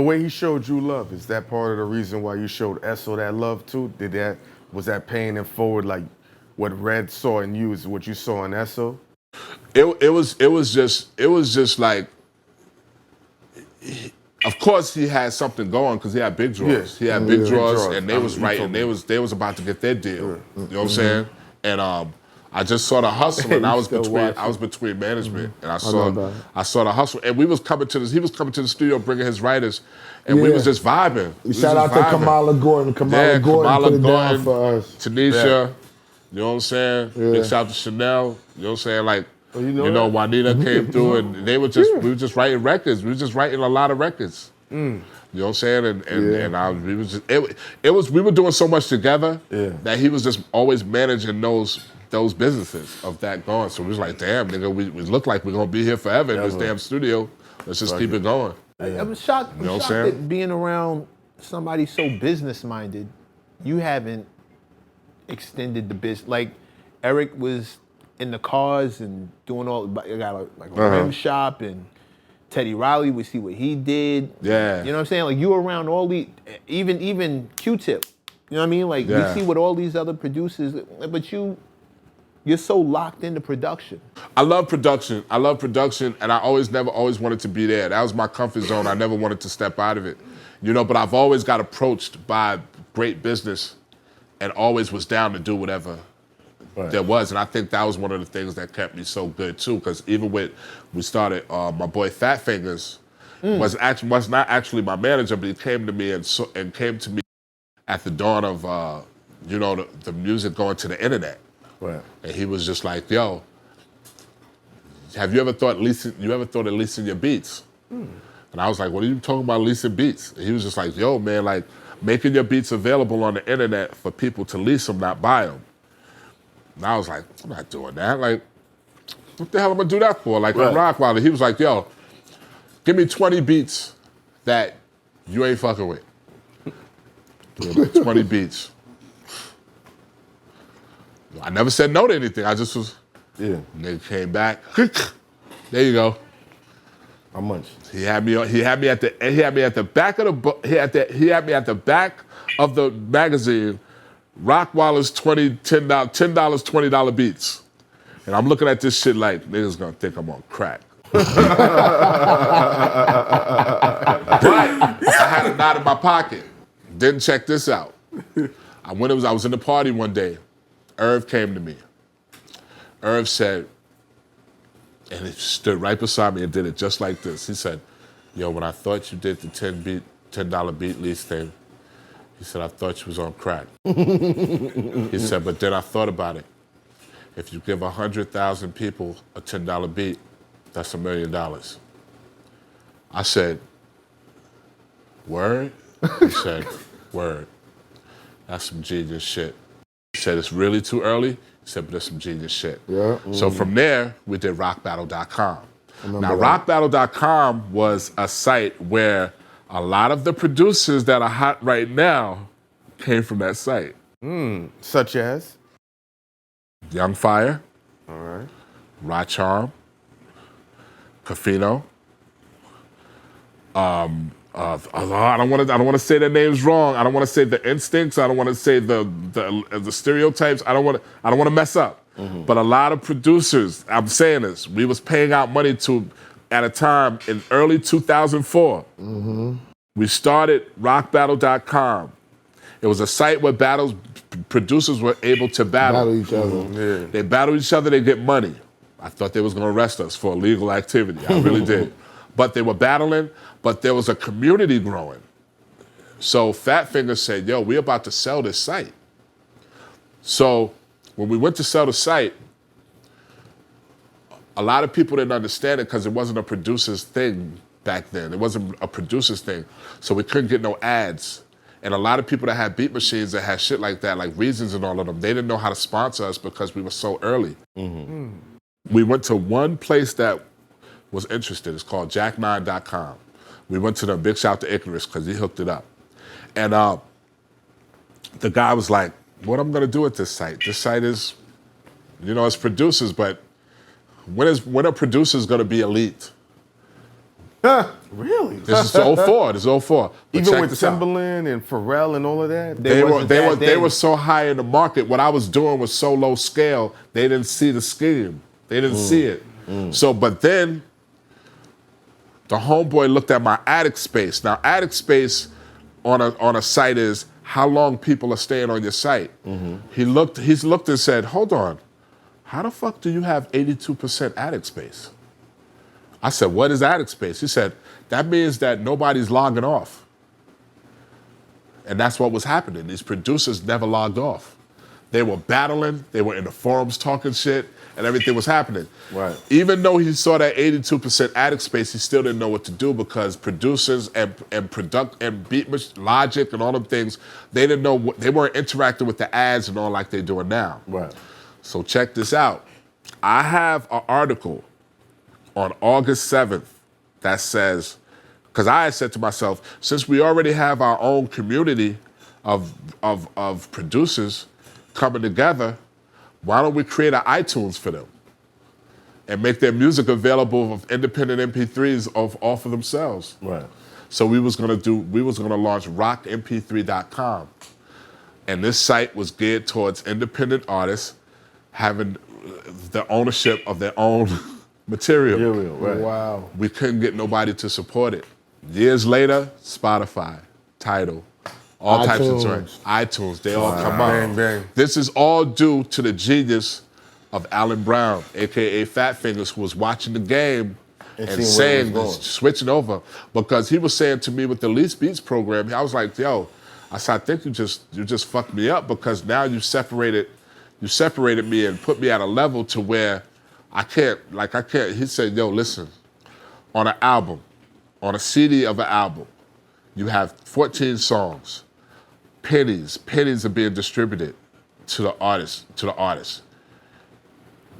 The way he showed you love, is that part of the reason why you showed ESSO that love too? Was that paying it forward like what Red saw in you is what you saw in ESSO? It was just like, of course he had something going because he had big draws. He had big draws, and they was writing. They was about to get their deal. You know what I'm saying? And I just saw the hustle, and I was between management, and I saw the hustle, and we was coming to this. He was coming to the studio, bringing his writers, and we was just vibing. Shout out to Kamala Gordon. Kamala Gordon put it down for us. Tanisha, you know what I'm saying? Big shout out to Chanel. You know what I'm saying? Like, you know, Juanita came through, and we were just writing records. We were just writing a lot of records. You know what I'm saying? We were doing so much together that he was just always managing those businesses of that going. So we was like, damn, nigga, we look like we're gonna be here forever in this damn studio. Let's just keep it going. I'm shocked. You know what I'm shocked saying? that being around somebody so business minded, you haven't extended the business. Like Eric was in the cars and doing all. You got a rim shop, and Teddy Riley. We see what he did. Yeah. You know what I'm saying? Like you were around all the, even Q-Tip. You know what I mean? Like you see what all these other producers, but you're so locked into production. I love production, and I never wanted to be there. That was my comfort zone. I never wanted to step out of it. You know, but I've always got approached by great business and always was down to do whatever there was. And I think that was one of the things that kept me so good too, because even when we started, my boy Fat Fingers was not actually my manager, but he came to me and came to me at the dawn of you know, the music going to the internet. Right. And he was just like, yo, have you ever thought of leasing your beats? And I was like, what are you talking about leasing beats? And he was just like, yo, man, like making your beats available on the internet for people to lease them, not buy them. And I was like, I'm not doing that. Like, what the hell am I gonna do that for? Like, on ROCKWILDER, he was like, yo, give me 20 beats that you ain't fucking with. 20 beats. I never said no to anything. I just was, nigga came back. There you go. How much? He had me at the back of the magazine, ROCKWILDER's $10, $20 beats. And I'm looking at this shit like, niggas gonna think I'm on crack. But I had a knot in my pocket. Didn't check this out. I was in the party one day. Irv came to me. Irv said, and he stood right beside me and did it just like this. He said, yo, when I thought you did the $10 beat lease thing, he said, I thought you was on crack. He said, but then I thought about it. If you give 100,000 people a $10 beat, that's $1 million. I said, word? He said, word. That's some genius shit. He said, it's really too early. He said, but it's some genius shit. Yeah. So from there, we did rockbattle.com. Now, rockbattle.com was a site where a lot of the producers that are hot right now came from that site. Such as? Young Fire. All right. Rod Charm. Cafino. I don't want to say their names wrong. I don't want to say the instincts. I don't want to say the stereotypes. I don't want to mess up. But a lot of producers, I'm saying this, we was paying out money to, at a time in early 2004. We started rockbattle.com. It was a site where producers were able to battle each other. They battle each other, they get money. I thought they was gonna arrest us for illegal activity. I really did. But they were battling, but there was a community growing. So Fat Finger said, yo, we're about to sell this site. So when we went to sell the site, a lot of people didn't understand it because it wasn't a producer's thing back then. It wasn't a producer's thing. So we couldn't get no ads. And a lot of people that had beat machines that had shit like that, like Reasons and all of them, they didn't know how to sponsor us because we were so early. We went to one place that was interested. It's called jack9.com. We went to them, big shout out to Icarus because he hooked it up. And the guy was like, what I'm gonna do with this site? This site is, you know, it's producers, but when are producers gonna be elite? Really? This is 04. This is 04. But Even check with this out. Timberland and Pharrell and all of that? They were so high in the market. What I was doing was so low scale. They didn't see the scheme. They didn't see it. So, but then the homeboy looked at my attic space. Now, attic space on a site is how long people are staying on your site. He's looked and said, hold on, how the fuck do you have 82% attic space? I said, what is attic space? He said, that means that nobody's logging off. And that's what was happening. These producers never logged off. They were battling, they were in the forums talking shit, and everything was happening. Right. Even though he saw that 82% attic space, he still didn't know what to do because producers and beat logic and all them things, they didn't know they weren't interacting with the ads and all like they're doing now. Right. So check this out. I have an article on August 7th that says, because I had said to myself, since we already have our own community of producers coming together, why don't we create an iTunes for them and make their music available of independent MP3s off of themselves? Right. So we was gonna launch rockmp3.com, and this site was geared towards independent artists having the ownership of their own material. Right. Wow. We couldn't get nobody to support it. Years later, Spotify, Tidal, all types of joints, iTunes, they all come up. Bang, bang. This is all due to the genius of Alan Brown, AKA Fat Fingers, who was watching the game and seeing where it saying, was going. switching over, because he was saying to me with the Least Beats program, I was like, yo, I said, I think you just fucked me up because now you separated me and put me at a level to where I can't. He said, yo, listen, on an album, on a CD of an album, you have 14 songs. Pennies are being distributed to the artist.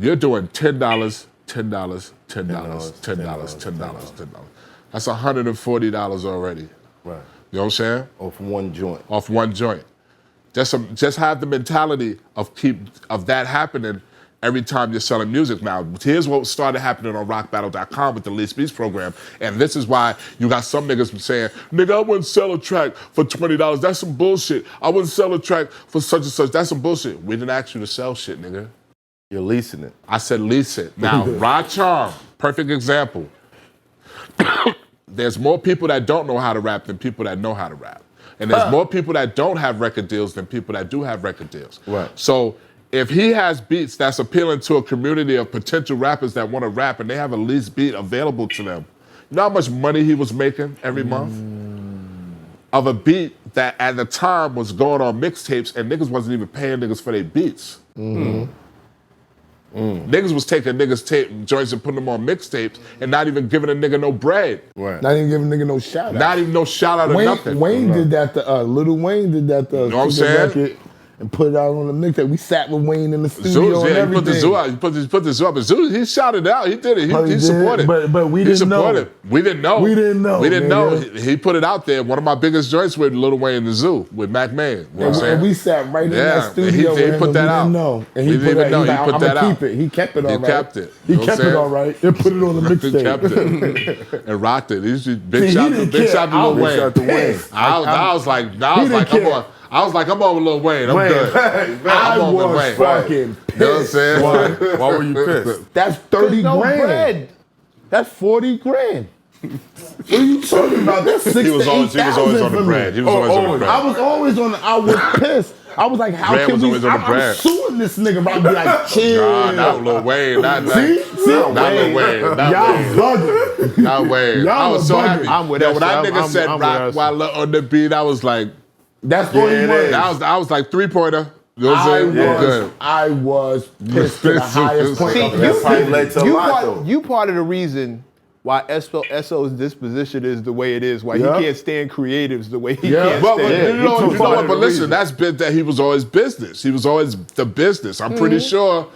You're doing $10, $10, $10, $10. That's $140 already. Right. You know what I'm saying? Off one joint. Off one joint. Just have the mentality of that happening every time you're selling music. Now, here's what started happening on rockbattle.com with the Least Beats program, and this is why you got some niggas saying, nigga, I wouldn't sell a track for $20. That's some bullshit. I wouldn't sell a track for such and such. That's some bullshit. We didn't ask you to sell shit, nigga. You're leasing it. I said lease it. Now, Rod Charm, perfect example. There's more people that don't know how to rap than people that know how to rap. And there's more people that don't have record deals than people that do have record deals. Right. So if he has beats that's appealing to a community of potential rappers that want to rap and they have a lease beat available to them, you know how much money he was making every month? Of a beat that at the time was going on mixtapes and niggas wasn't even paying niggas for their beats. Niggas was taking niggas joints and putting them on mixtapes and not even giving a nigga no bread. Right. Not even giving nigga no shout out. Not even no shout out or nothing. Wayne did that to Lil Wayne did that to You know what I'm saying? record and put it out on the mixtape. We sat with Wayne in the studio and He everything. put the zoo out. He put the zoo up. But Zoo, he shouted out. He did it. He supported. But we didn't know. We didn't know. We didn't know. We didn't know. nigga. He put it out there. One of my biggest joints with Lil Wayne and the Zoo with Mac Man. You know what I'm saying? And we sat right in Yeah, that studio he with him put and that we out. didn't know. And We he didn't put even know. He's He like, put I'm that gonna out. keep it. He kept it all He right. kept it. He You know what kept I'm it saying? all right. And put it on the He mixtape. kept it and rocked it. Big See, shout he to didn't care. Lil Wayne. Shout out to Wayne. I was like, didn't care. I'm on with Lil Wayne. I'm good. I on with was Wayne. fucking You know what I'm pissed. saying? Why were you pissed? That's 30 no grand. bread. That's 40 grand. What are you talking about? That's 6 He was to always 8,000 on the for me. bread. He was always on the bread. I was always on the, I was pissed. I was like, how Brad can was we, always on the I'm bread. suing this nigga. I'd be like, chill. Not Lil Wayne. Not See? Lil Wayne. Not Y'all Wayne. bugging. Not Wayne. Y'all I was are so bugging. happy. I'm with Yo, us, when that I'm- nigga I'm- said I'm with rock us. while on the beat, I was like, That's what he was. I was like 3-pointer. You know what I'm saying? Good. I was pissed to the highest point. See, of That's my how you life. led to a lot, though. you part of the reason why Esso's disposition is the way it is, why Yeah. he can't stand creatives the way he Yeah. can't But stand. you know he took part what? of But the listen, reason. that's been that he was always business. He was always the business. I'm pretty sure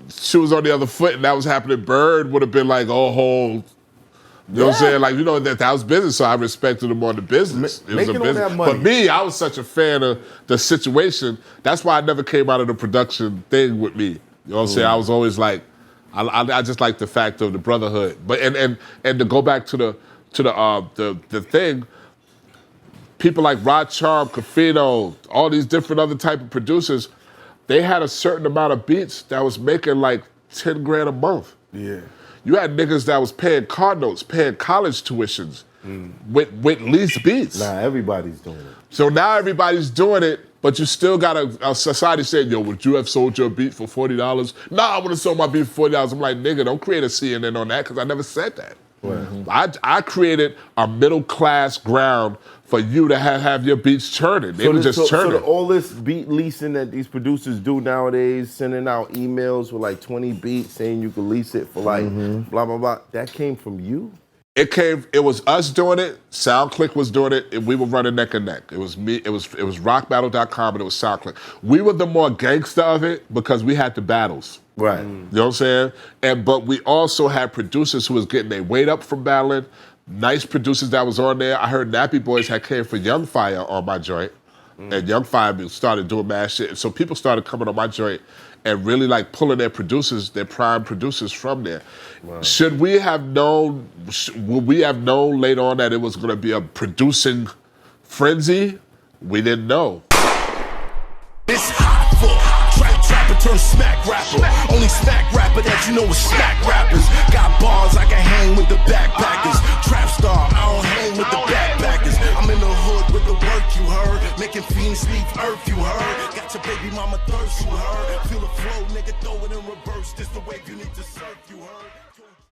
she was on the other foot and that was happening. Bird would have been like, oh, whole. You know what I'm saying? Like, you know, that was business, so I respected him on the business. It was Making a all business. that money. But me, I was such a fan of the situation. That's why I never came out of the production thing with me. You know what I'm saying? I was always like, I just like the fact of the brotherhood. But and to go back to to the thing, people like Rod Charm, Cafino, all these different other type of producers, they had a certain amount of beats that was making like 10 grand a month. Yeah. You had niggas that was paying car notes, paying college tuitions with leased beats. Nah, everybody's doing it. So now everybody's doing it, but you still got a society saying, yo, would you have sold your beat for $40? Nah, I would have sold my beat for $40. I'm like, nigga, don't create a CNN on that, because I never said that. I created a middle class ground for you to have your beats churning. They were just churning. So all this beat leasing that these producers do nowadays, sending out emails with like 20 beats saying you can lease it for like blah, blah, blah, that came from you? It was us doing it, SoundClick was doing it, and we were running neck and neck. It was me, it was rockbattle.com, and it was SoundClick. We were the more gangster of it because we had the battles. Right. You know what I'm saying? But we also had producers who was getting their weight up from battling, nice producers that was on there. I heard Nappy Boys had came for Young Fire on my joint, and Young Fire started doing mad shit. And so people started coming on my joint and really like pulling their producers, their prime producers from there. Wow. Should we have known, would we have known later on that it was gonna be a producing frenzy? We didn't know. It's hot for trapper turn smack rapper. Only smack rapper that you know is smack rappers. Got bars I can hang with the backpackers. Trap star, I don't hang with the backpackers. I'm in the hood with the work you heard. Making fiends leave earth you heard. Got your baby mama thirst you heard. Feel the flow, nigga, throw it in reverse. This the wave you need to surf you heard.